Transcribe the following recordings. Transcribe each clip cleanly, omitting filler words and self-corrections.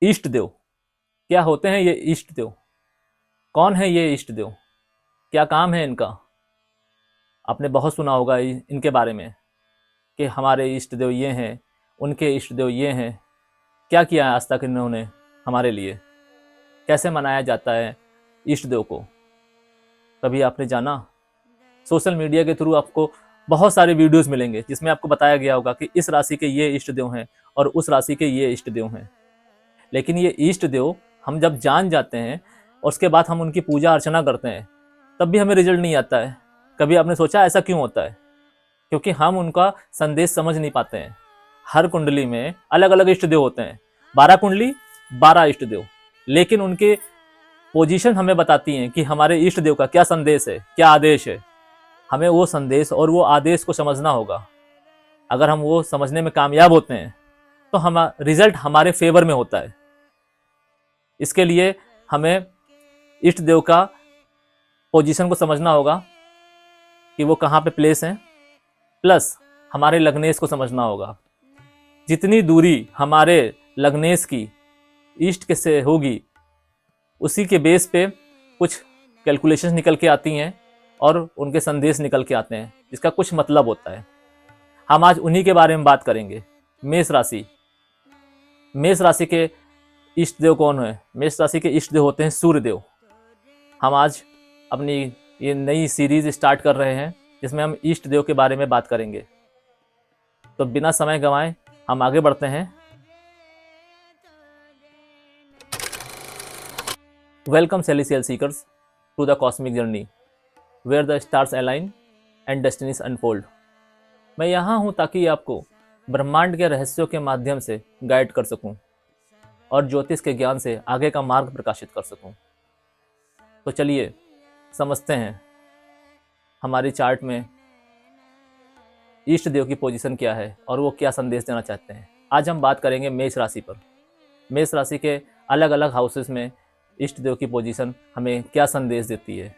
इष्ट देव क्या होते हैं? ये इष्ट देव कौन है? ये इष्ट देव क्या काम है इनका? आपने बहुत सुना होगा इनके बारे में कि हमारे इष्ट देव ये हैं, उनके इष्ट देव ये हैं। क्या किया है आज तक इन्होंने हमारे लिए? कैसे मनाया जाता है इष्ट देव को? कभी आपने जाना? सोशल मीडिया के थ्रू आपको बहुत सारे वीडियोस मिलेंगे जिसमें आपको बताया गया होगा कि इस राशि के ये इष्ट देव हैं और उस राशि के ये इष्ट देव हैं। लेकिन ये इष्ट देव हम जब जान जाते हैं और उसके बाद हम उनकी पूजा अर्चना करते हैं तब भी हमें रिजल्ट नहीं आता है। कभी आपने सोचा ऐसा क्यों होता है? क्योंकि हम उनका संदेश समझ नहीं पाते हैं। हर कुंडली में अलग अलग इष्ट देव होते हैं, 12 कुंडली 12 इष्ट देव, लेकिन उनके पोजीशन हमें बताती हैं कि हमारे इष्ट देव का क्या संदेश है, क्या आदेश है। हमें वो संदेश और वो आदेश को समझना होगा। अगर हम वो समझने में कामयाब होते हैं तो हम रिजल्ट हमारे फेवर में होता है। इसके लिए हमें इष्ट देव का पोजीशन को समझना होगा कि वो कहाँ पे प्लेस हैं, प्लस हमारे लग्नेश को समझना होगा। जितनी दूरी हमारे लग्नेश की ईस्ट के से होगी उसी के बेस पे कुछ कैलकुलेशंस निकल के आती हैं और उनके संदेश निकल के आते हैं जिसका कुछ मतलब होता है। हम आज उन्हीं के बारे में बात करेंगे। मेष राशि। मेष राशि के इष्ट देव कौन है? मेष राशि के इष्ट देव होते हैं सूर्य देव। हम आज अपनी ये नई सीरीज स्टार्ट कर रहे हैं जिसमें हम इष्ट देव के बारे में बात करेंगे। तो बिना समय गंवाए हम आगे बढ़ते हैं। Welcome celestial seekers to the cosmic journey where the stars align and destinies unfold. मैं यहाँ हूँ ताकि आपको ब्रह्मांड के रहस्यों के माध्यम से गाइड कर सकूँ और ज्योतिष के ज्ञान से आगे का मार्ग प्रकाशित कर सकूँ। तो चलिए समझते हैं हमारी चार्ट में इष्ट देव की पोजीशन क्या है और वो क्या संदेश देना चाहते हैं। आज हम बात करेंगे मेष राशि पर। मेष राशि के अलग अलग हाउसेस में इष्ट देव की पोजीशन हमें क्या संदेश देती है।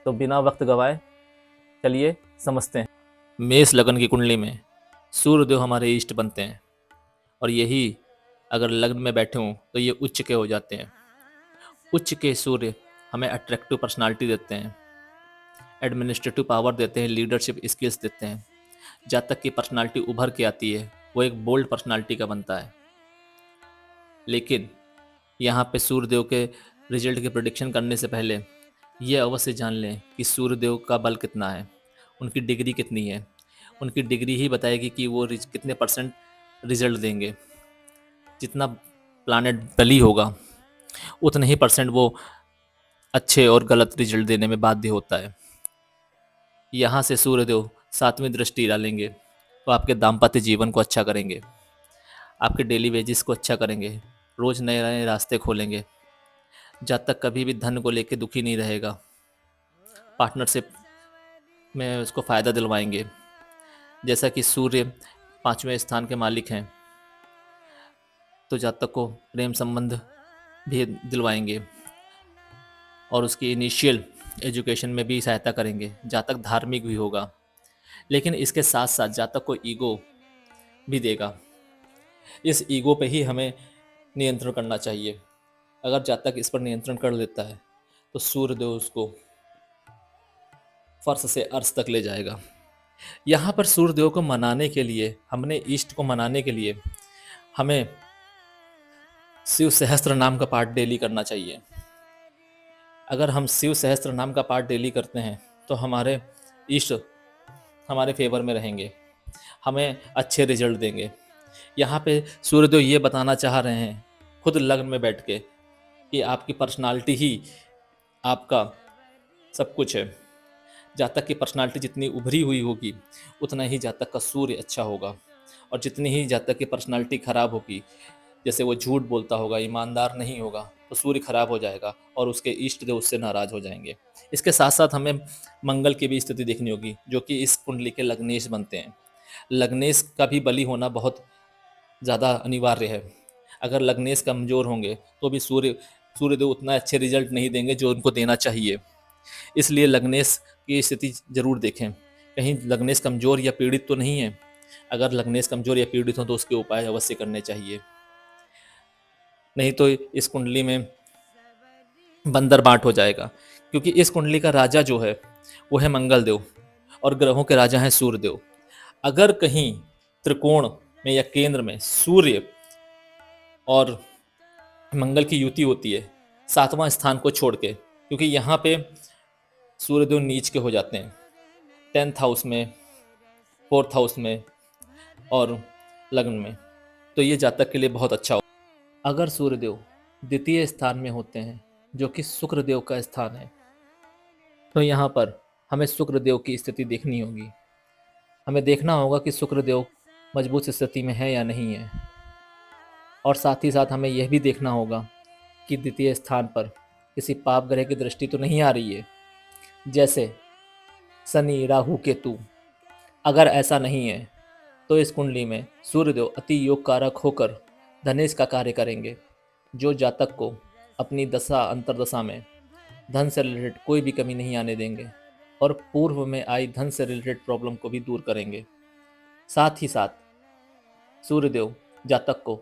तो बिना वक्त गवाए चलिए समझते हैं। मेष लगन की कुंडली में सूर्य देव हमारे इष्ट बनते हैं और यही अगर लग्न में बैठे हों तो ये उच्च के हो जाते हैं। उच्च के सूर्य हमें अट्रैक्टिव पर्सनालिटी देते हैं, एडमिनिस्ट्रेटिव पावर देते हैं, लीडरशिप स्किल्स देते हैं। जातक की पर्सनालिटी उभर के आती है वो एक बोल्ड पर्सनालिटी का बनता है। लेकिन यहाँ पे सूर्यदेव के रिजल्ट की प्रेडिक्शन करने से पहले ये अवश्य जान लें कि सूर्यदेव का बल कितना है, उनकी डिग्री कितनी है। उनकी डिग्री ही बताएगी कि वो कितने परसेंट रिजल्ट देंगे। जितना प्लानेट बली होगा उतने ही परसेंट वो अच्छे और गलत रिजल्ट देने में बाध्य होता है। यहाँ से सूर्यदेव 7वीं दृष्टि डालेंगे तो आपके दाम्पत्य जीवन को अच्छा करेंगे, आपके डेली वेजेस को अच्छा करेंगे, रोज़ नए नए रास्ते खोलेंगे। जातक कभी भी धन को लेके दुखी नहीं रहेगा, पार्टनरशिप में उसको फ़ायदा दिलवाएंगे। जैसा कि सूर्य 5वें स्थान के मालिक हैं तो जातक को प्रेम संबंध भी दिलवाएंगे और उसकी इनिशियल एजुकेशन में भी सहायता करेंगे। जातक धार्मिक भी होगा, लेकिन इसके साथ साथ जातक को ईगो भी देगा। इस ईगो पे ही हमें नियंत्रण करना चाहिए। अगर जातक इस पर नियंत्रण कर लेता है तो सूर्यदेव उसको फर्श से अर्श तक ले जाएगा। यहाँ पर सूर्यदेव को मनाने के लिए, हमने इष्ट को मनाने के लिए हमें शिव सहस्त्र नाम का पाठ डेली करना चाहिए। अगर हम शिव सहस्त्र नाम का पाठ डेली करते हैं तो हमारे इष्ट हमारे फेवर में रहेंगे, हमें अच्छे रिजल्ट देंगे। यहाँ पे सूर्यदेव ये बताना चाह रहे हैं खुद लग्न में बैठ के कि आपकी पर्सनालिटी ही आपका सब कुछ है। जातक की पर्सनालिटी जितनी उभरी हुई होगी उतना ही जातक का सूर्य अच्छा होगा, और जितनी ही जातक की पर्सनालिटी खराब होगी, जैसे वो झूठ बोलता होगा, ईमानदार नहीं होगा, तो सूर्य खराब हो जाएगा और उसके इष्ट देव उससे नाराज हो जाएंगे। इसके साथ साथ हमें मंगल की भी स्थिति देखनी होगी जो कि इस कुंडली के लग्नेश बनते हैं। लग्नेश का भी बली होना बहुत ज़्यादा अनिवार्य है। अगर लग्नेश कमज़ोर होंगे तो भी सूर्यदेव उतना अच्छे रिजल्ट नहीं देंगे जो उनको देना चाहिए। इसलिए लग्नेश की स्थिति जरूर देखें, कहीं लग्नेश कमज़ोर या पीड़ित तो नहीं है। अगर लग्नेश कमज़ोर या पीड़ित हो तो उसके उपाय अवश्य करने चाहिए। नहीं तो इस कुंडली में बंदर बांट हो जाएगा, क्योंकि इस कुंडली का राजा जो है वो है मंगल देव और ग्रहों के राजा हैं सूर्य देव। अगर कहीं त्रिकोण में या केंद्र में सूर्य और मंगल की युति होती है सातवां स्थान को छोड़ के, क्योंकि यहाँ पे सूर्यदेव नीच के हो जाते हैं 10th हाउस में, 4th हाउस में और लग्न में, तो ये जातक के लिए बहुत अच्छा हो। अगर सूर्यदेव द्वितीय स्थान में होते हैं जो कि शुक्रदेव का स्थान है, तो यहाँ पर हमें शुक्रदेव की स्थिति देखनी होगी। हमें देखना होगा कि शुक्रदेव मजबूत स्थिति में है या नहीं है, और साथ ही साथ हमें यह भी देखना होगा कि द्वितीय स्थान पर किसी पाप ग्रह की दृष्टि तो नहीं आ रही है, जैसे शनि, राहु, केतु। अगर ऐसा नहीं है तो इस कुंडली में सूर्यदेव अति योग कारक होकर धनेश का कार्य करेंगे, जो जातक को अपनी दशा अंतरदशा में धन से रिलेटेड कोई भी कमी नहीं आने देंगे और पूर्व में आई धन से रिलेटेड प्रॉब्लम को भी दूर करेंगे। साथ ही साथ सूर्यदेव जातक को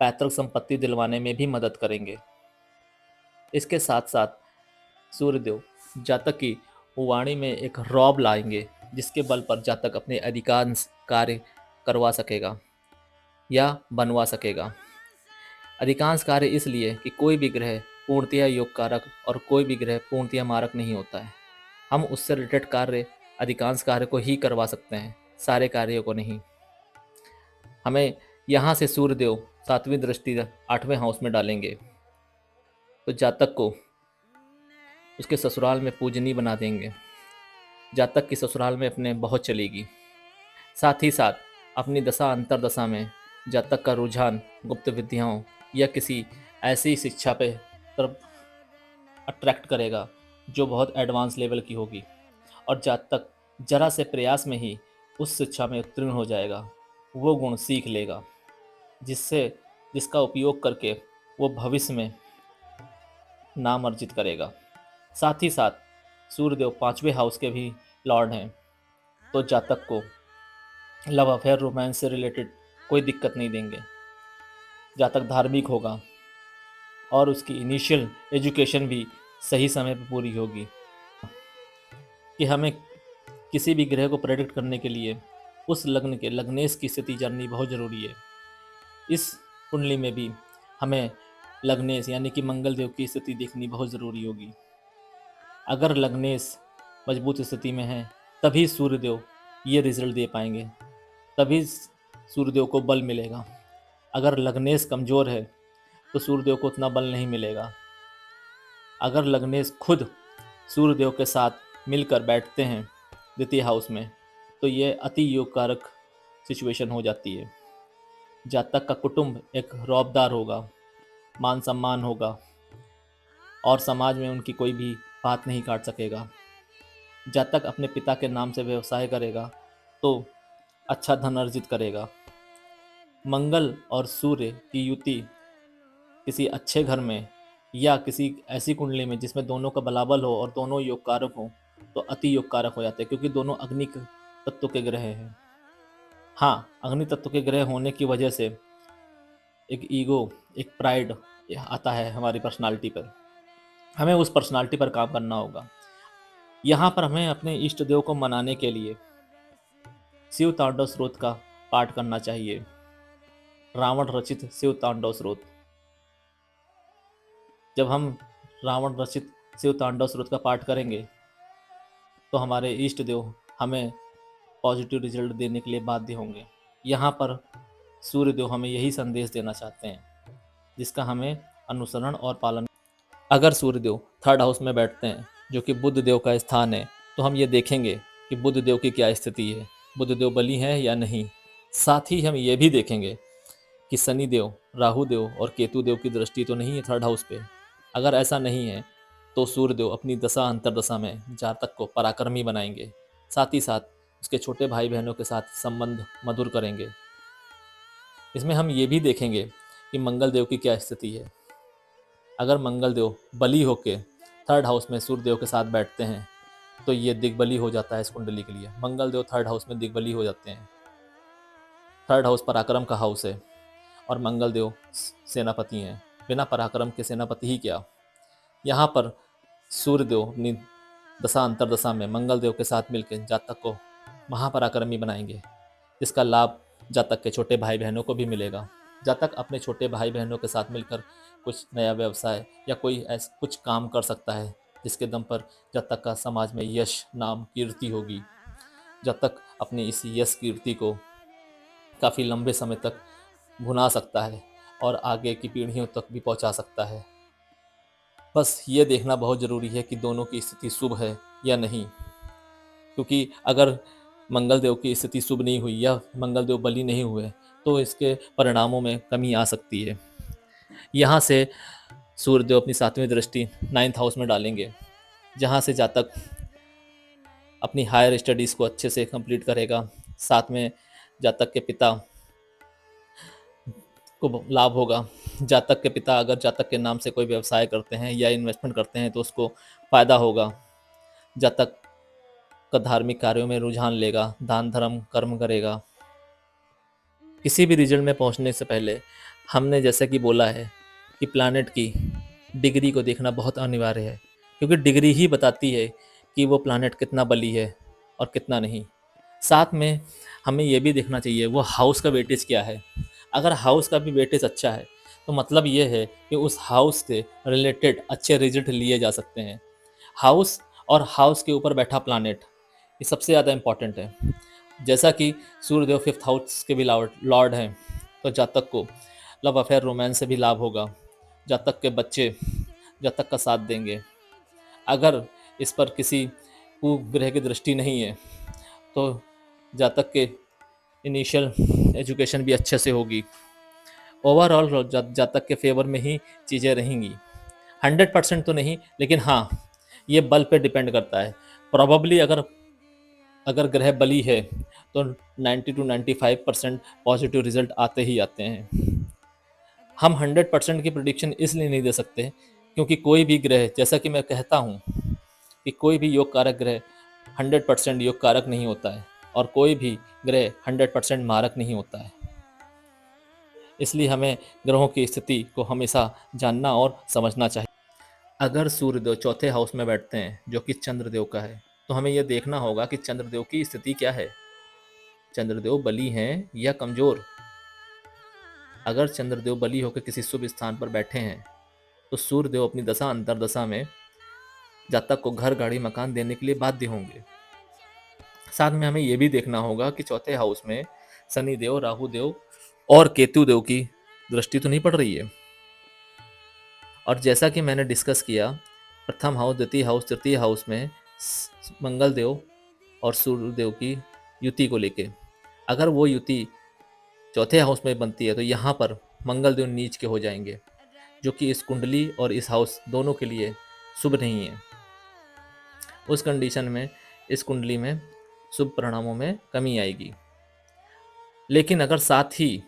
पैतृक संपत्ति दिलवाने में भी मदद करेंगे। इसके साथ साथ सूर्यदेव जातक की वाणी में एक रौब लाएंगे, जिसके बल पर जातक अपने अधिकांश कार्य करवा सकेगा या बनवा सकेगा। अधिकांश कार्य इसलिए कि कोई भी ग्रह पूर्णतया योग कारक और कोई भी ग्रह पूर्णतया मारक नहीं होता है। हम उससे रिलेटेड कार्य, अधिकांश कार्य को ही करवा सकते हैं, सारे कार्यों को नहीं। हमें यहाँ से सूर्यदेव 7वीं दृष्टि 8वें हाउस में डालेंगे तो जातक को उसके ससुराल में पूजनीय बना देंगे। जातक की ससुराल में अपने बहुत चलेगी। साथ ही साथ अपनी दशा अंतरदशा में जातक का रुझान गुप्त विद्याओं या किसी ऐसी शिक्षा पे तरफ अट्रैक्ट करेगा जो बहुत एडवांस लेवल की होगी, और जातक जरा से प्रयास में ही उस शिक्षा में उत्तीर्ण हो जाएगा, वो गुण सीख लेगा, जिसका उपयोग करके वो भविष्य में नाम अर्जित करेगा। साथ ही साथ सूर्यदेव 5वें हाउस के भी लॉर्ड हैं, तो जातक को लव अफेयर, रोमांस से रिलेटेड कोई दिक्कत नहीं देंगे। जातक धार्मिक होगा और उसकी इनिशियल एजुकेशन भी सही समय पर पूरी होगी। कि हमें किसी भी ग्रह को प्रेडिक्ट करने के लिए उस लग्न के लग्नेश की स्थिति जाननी बहुत ज़रूरी है। इस कुंडली में भी हमें लग्नेश यानी कि मंगल देव की स्थिति देखनी बहुत ज़रूरी होगी। अगर लग्नेश मजबूत स्थिति में है तभी सूर्यदेव ये रिजल्ट दे पाएंगे, तभी सूर्यदेव को बल मिलेगा। अगर लग्नेश कमज़ोर है तो सूर्यदेव को उतना बल नहीं मिलेगा। अगर लग्नेश खुद सूर्यदेव के साथ मिलकर बैठते हैं द्वितीय हाउस में तो ये अति योग कारक सिचुएशन हो जाती है। जातक का कुटुंब एक रौबदार होगा, मान सम्मान होगा और समाज में उनकी कोई भी बात नहीं काट सकेगा। जातक अपने पिता के नाम से व्यवसाय करेगा तो अच्छा धन अर्जित करेगा। मंगल और सूर्य की युति किसी अच्छे घर में या किसी ऐसी कुंडली में जिसमें दोनों का बलाबल हो और दोनों योग कारक हो तो अति योग कारक हो जाते हैं, क्योंकि दोनों अग्नि तत्व के ग्रह हैं। हाँ, अग्नि तत्व के ग्रह होने की वजह से एक ईगो, एक प्राइड आता है हमारी पर्सनालिटी पर। हमें उस पर्सनालिटी पर काम करना होगा। यहाँ पर हमें अपने इष्ट देव को मनाने के लिए शिव तांडव स्रोत का पाठ करना चाहिए। रावण रचित शिव तांडव स्रोत। जब हम रावण रचित शिव तांडव स्रोत का पाठ करेंगे तो हमारे इष्ट देव हमें पॉजिटिव रिजल्ट देने के लिए बाध्य होंगे। यहाँ पर सूर्यदेव हमें यही संदेश देना चाहते हैं, जिसका हमें अनुसरण और पालन। अगर सूर्यदेव 3rd हाउस में बैठते हैं जो कि बुध देव का स्थान है, तो हम ये देखेंगे कि बुध देव की क्या स्थिति है, बुध देव बली है या नहीं। साथ ही हम ये भी देखेंगे कि शनि देव, राहु देव और केतु देव की दृष्टि तो नहीं है 3rd हाउस पे। अगर ऐसा नहीं है तो सूर्यदेव अपनी दशा अंतरदशा में जातक को पराक्रमी बनाएंगे, साथ ही साथ उसके छोटे भाई बहनों के साथ संबंध मधुर करेंगे। इसमें हम ये भी देखेंगे कि मंगल देव की क्या स्थिति है। अगर मंगल देव बली होके 3rd हाउस में सूर्यदेव के साथ बैठते हैं तो ये दिग्बली हो जाता है इस कुंडली के लिए। मंगल देव 3rd हाउस में दिग्बली हो जाते हैं। 3rd हाउस पराक्रम का हाउस है और मंगल देव सेनापति हैं। बिना पराक्रम के सेनापति ही क्या। यहाँ पर सूर्यदेव अपनी दशा अंतरदशा में मंगल देव के साथ मिलकर जातक को महापराक्रमी बनाएंगे, जिसका लाभ जातक के छोटे भाई बहनों को भी मिलेगा। जातक अपने छोटे भाई बहनों के साथ मिलकर कुछ नया व्यवसाय या कोई ऐसा कुछ काम कर सकता है जिसके दम पर जातक का समाज में यश, नाम, कीर्ति होगी। जातक अपनी इस यश कीर्ति को काफ़ी लंबे समय तक भुना सकता है और आगे की पीढ़ियों तक भी पहुंचा सकता है। बस ये देखना बहुत ज़रूरी है कि दोनों की स्थिति शुभ है या नहीं, क्योंकि अगर मंगल देव की स्थिति शुभ नहीं हुई या मंगल देव बली नहीं हुए तो इसके परिणामों में कमी आ सकती है। यहाँ से सूर्यदेव अपनी 7वीं दृष्टि 9th हाउस में डालेंगे, जहाँ से जातक अपनी हायर स्टडीज़ को अच्छे से कंप्लीट करेगा। साथ में जातक के पिता को लाभ होगा। जातक के पिता अगर जातक के नाम से कोई व्यवसाय करते हैं या इन्वेस्टमेंट करते हैं तो उसको फ़ायदा होगा। जातक का धार्मिक कार्यों में रुझान लेगा, दान धर्म कर्म करेगा। किसी भी रिजल्ट में पहुंचने से पहले हमने जैसे कि बोला है कि प्लैनेट की डिग्री को देखना बहुत अनिवार्य है, क्योंकि डिग्री ही बताती है कि वो प्लैनेट कितना बली है और कितना नहीं। साथ में हमें ये भी देखना चाहिए वो हाउस का वेटेज क्या है। अगर हाउस का भी वेटेज अच्छा है तो मतलब ये है कि उस हाउस से रिलेटेड अच्छे रिजल्ट लिए जा सकते हैं। हाउस और हाउस के ऊपर बैठा प्लैनेट ये सबसे ज़्यादा इम्पॉर्टेंट है। जैसा कि सूर्यदेव 5th हाउस के भी लॉर्ड हैं, तो जातक को लव अफेयर रोमांस से भी लाभ होगा। जातक के बच्चे जातक का साथ देंगे। अगर इस पर किसी कुग्रह की दृष्टि नहीं है तो जातक के इनिशियल एजुकेशन भी अच्छे से होगी। ओवरऑल जातक के फेवर में ही चीज़ें रहेंगी। 100% तो नहीं, लेकिन हाँ ये बल पे डिपेंड करता है। प्रॉबली अगर ग्रह बली है तो 90 to 95% पॉजिटिव रिजल्ट आते ही आते हैं। हम 100% की प्रिडिक्शन इसलिए नहीं दे सकते क्योंकि कोई भी ग्रह, जैसा कि मैं कहता हूँ कि कोई भी योग कारक ग्रह 100% योग कारक नहीं होता है और कोई भी ग्रह 100% मारक नहीं होता है। इसलिए हमें ग्रहों की स्थिति को हमेशा जानना और समझना चाहिए। अगर सूर्यदेव 4th हाउस में बैठते हैं जो कि चंद्रदेव का है, तो हमें यह देखना होगा कि चंद्रदेव की स्थिति क्या है। चंद्रदेव बली हैं या कमजोर। अगर चंद्रदेव बली होकर किसी शुभ स्थान पर बैठे हैं तो सूर्यदेव अपनी दशा अंतरदशा में जातक को घर, गाड़ी, मकान देने के लिए बाध्य होंगे। साथ में हमें यह भी देखना होगा कि 4th हाउस में शनि देव, राहु देव और केतु देव की दृष्टि तो नहीं पड़ रही है। और जैसा कि मैंने डिस्कस किया, प्रथम हाउस, द्वितीय हाउस, तृतीय हाउस में मंगल देव और सूर्य देव की युति को लेके, अगर वो युति 4th हाउस में बनती है तो यहाँ पर मंगल देव नीच के हो जाएंगे, जो कि इस कुंडली और इस हाउस दोनों के लिए शुभ नहीं है। उस कंडीशन में इस कुंडली में शुभ परिणामों में कमी आएगी। लेकिन अगर साथ ही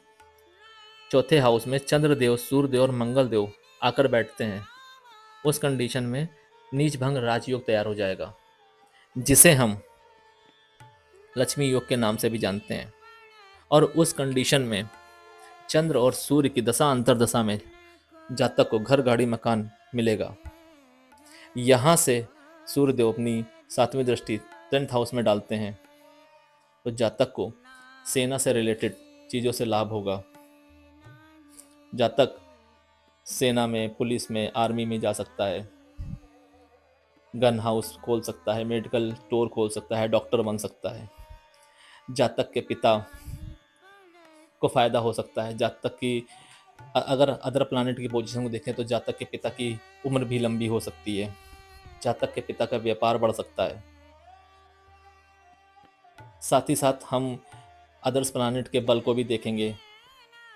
4th हाउस में चंद्रदेव, सूर्यदेव और मंगल देव आकर बैठते हैं, उस कंडीशन में नीच भंग राजयोग तैयार हो जाएगा, जिसे हम लक्ष्मी योग के नाम से भी जानते हैं। और उस कंडीशन में चंद्र और सूर्य की दशा अंतरदशा में जातक को घर, गाड़ी, मकान मिलेगा। यहाँ से सूर्यदेव अपनी 7वीं दृष्टि 10th हाउस में डालते हैं तो जातक को सेना से रिलेटेड चीज़ों से लाभ होगा। जातक सेना में, पुलिस में, आर्मी में जा सकता है, गन हाउस खोल सकता है, मेडिकल स्टोर खोल सकता है, डॉक्टर बन सकता है। जातक के पिता को फायदा हो सकता है। जातक की अगर अदर प्लैनेट की पोजीशन को देखें तो जातक के पिता की उम्र भी लंबी हो सकती है। जातक के पिता का व्यापार बढ़ सकता है। साथ ही साथ हम अदर्स प्लैनेट के बल को भी देखेंगे,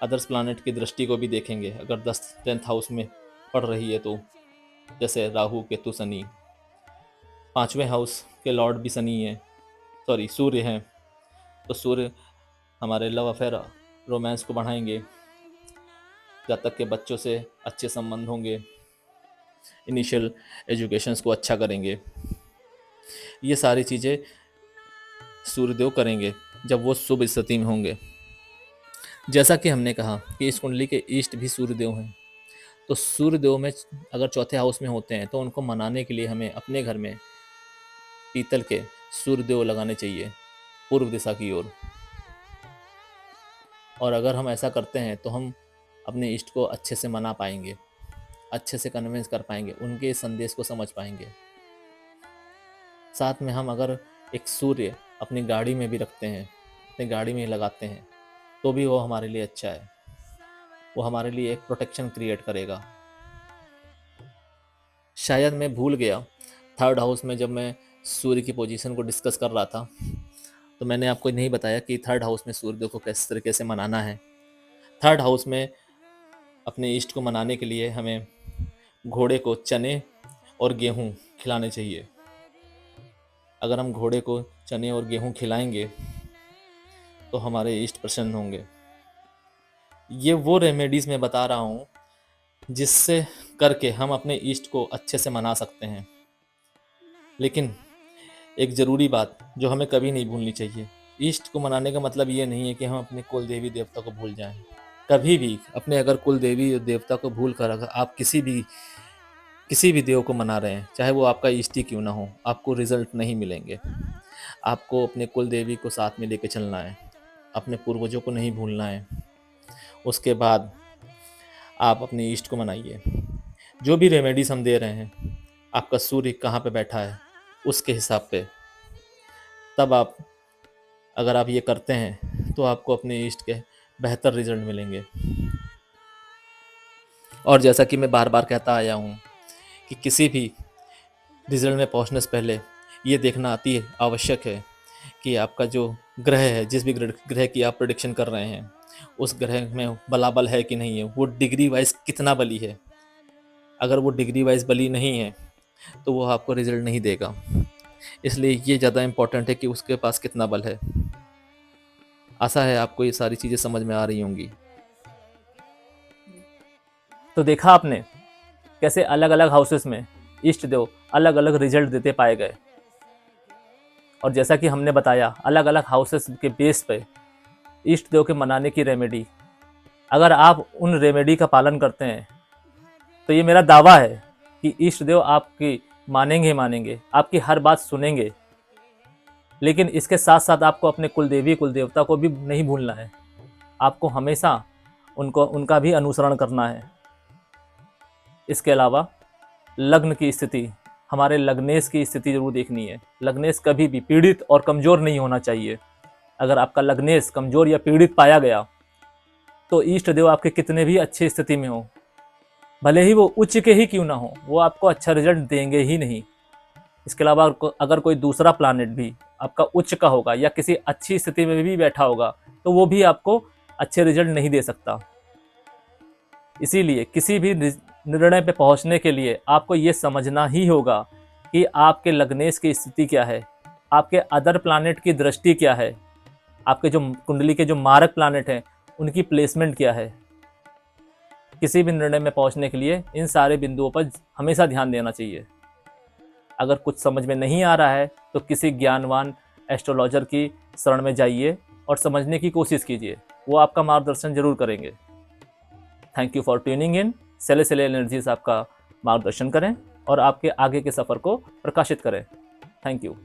अदर्स प्लैनेट की दृष्टि को भी देखेंगे। अगर 10th हाउस में पड़ रही है तो, जैसे राहु, केतु, शनि। 5वें हाउस के लॉर्ड भी शनि है, सॉरी सूर्य हैं, तो सूर्य हमारे लव अफेयर, रोमांस को बढ़ाएंगे। जातक के बच्चों से अच्छे संबंध होंगे, इनिशियल एजुकेशंस को अच्छा करेंगे। ये सारी चीज़ें सूर्यदेव करेंगे जब वो शुभ स्थिति में होंगे। जैसा कि हमने कहा कि इस कुंडली के ईष्ट भी सूर्यदेव हैं, तो सूर्य देव में अगर चौथे हाउस में होते हैं तो उनको मनाने के लिए हमें अपने घर में पीतल के सूर्य देव लगाने चाहिए पूर्व दिशा की ओर। और अगर हम ऐसा करते हैं तो हम अपने इष्ट को अच्छे से मना पाएंगे, अच्छे से कन्विंस कर पाएंगे, उनके संदेश को समझ पाएंगे। साथ में हम अगर एक सूर्य अपनी गाड़ी में भी रखते हैं, अपनी गाड़ी में लगाते हैं, तो भी वो हमारे लिए अच्छा है। वो हमारे लिए एक प्रोटेक्शन क्रिएट करेगा। शायद मैं भूल गया, थर्ड हाउस में जब मैं सूर्य की पोजीशन को डिस्कस कर रहा था तो मैंने आपको नहीं बताया कि थर्ड हाउस में सूर्य को किस तरीके से मनाना है। थर्ड हाउस में अपने इष्ट को मनाने के लिए हमें घोड़े को चने और गेहूँ खिलाने चाहिए। अगर हम घोड़े को चने और गेहूँ खिलाएंगे तो हमारे इष्ट प्रसन्न होंगे। ये वो रेमेडीज़ मैं बता रहा हूँ जिससे करके हम अपने इष्ट को अच्छे से मना सकते हैं। लेकिन एक ज़रूरी बात जो हमें कभी नहीं भूलनी चाहिए, इष्ट को मनाने का मतलब ये नहीं है कि हम अपने कुल देवी देवता को भूल जाएं। कभी भी अपने अगर कुल देवी देवता को भूल कर अगर आप किसी भी देव को मना रहे हैं, चाहे वो आपका इष्ट ही क्यों ना हो, आपको रिजल्ट नहीं मिलेंगे। आपको अपने कुल देवी को साथ में लेके चलना है, अपने पूर्वजों को नहीं भूलना है। उसके बाद आप अपने इष्ट को मनाइए। जो भी रेमेडीज हम दे रहे हैं, आपका सूर्य कहाँ पे बैठा है उसके हिसाब पे, तब आप अगर आप ये करते हैं तो आपको अपने इष्ट के बेहतर रिजल्ट मिलेंगे। और जैसा कि मैं बार बार कहता आया हूँ कि किसी भी रिजल्ट में पहुँचने से पहले ये देखना अति आवश्यक है कि आपका जो ग्रह है, जिस भी ग्रह की आप प्रेडिक्शन कर रहे हैं, उस ग्रह में बलाबल है कि नहीं है, वो डिग्री वाइज कितना बली है। अगर वो डिग्री वाइज बली नहीं है तो वो आपको रिजल्ट नहीं देगा। इसलिए ये ज़्यादा इम्पोर्टेंट है कि उसके पास कितना बल है। आशा है आपको ये सारी चीज़ें समझ में आ रही होंगी। तो देखा आपने कैसे अलग अलग हाउसेस में इष्ट देव अलग अलग रिजल्ट देते पाए गए। और जैसा कि हमने बताया, अलग अलग हाउसेस के बेस पे इष्ट देव के मनाने की रेमेडी, अगर आप उन रेमेडी का पालन करते हैं तो ये मेरा दावा है कि इष्ट देव आपकी मानेंगे ही मानेंगे, आपकी हर बात सुनेंगे। लेकिन इसके साथ साथ आपको अपने कुलदेवी कुलदेवता को भी नहीं भूलना है। आपको हमेशा उनका भी अनुसरण करना है। इसके अलावा लग्न की स्थिति, हमारे लग्नेश की स्थिति जरूर देखनी है। लग्नेश कभी भी पीड़ित और कमज़ोर नहीं होना चाहिए। अगर आपका लग्नेश कमज़ोर या पीड़ित पाया गया तो इष्ट देव आपके कितने भी अच्छी स्थिति में हो, भले ही वो उच्च के ही क्यों ना हो, वो आपको अच्छा रिजल्ट देंगे ही नहीं। इसके अलावा अगर कोई दूसरा प्लानेट भी आपका उच्च का होगा या किसी अच्छी स्थिति में भी बैठा होगा तो वो भी आपको अच्छे रिजल्ट नहीं दे सकता। इसीलिए किसी भी निर्णय पे पहुंचने के लिए आपको ये समझना ही होगा कि आपके लग्नेश की स्थिति क्या है, आपके अदर प्लानेट की दृष्टि क्या है, आपके जो कुंडली के जो मारक प्लानेट हैं उनकी प्लेसमेंट क्या है। किसी भी निर्णय में पहुंचने के लिए इन सारे बिंदुओं पर हमेशा ध्यान देना चाहिए। अगर कुछ समझ में नहीं आ रहा है तो किसी ज्ञानवान एस्ट्रोलॉजर की शरण में जाइए और समझने की कोशिश कीजिए, वो आपका मार्गदर्शन जरूर करेंगे। Thank you for tuning in. Celestial energies आपका मार्गदर्शन करें और आपके आगे के सफ़र को प्रकाशित करें। Thank you.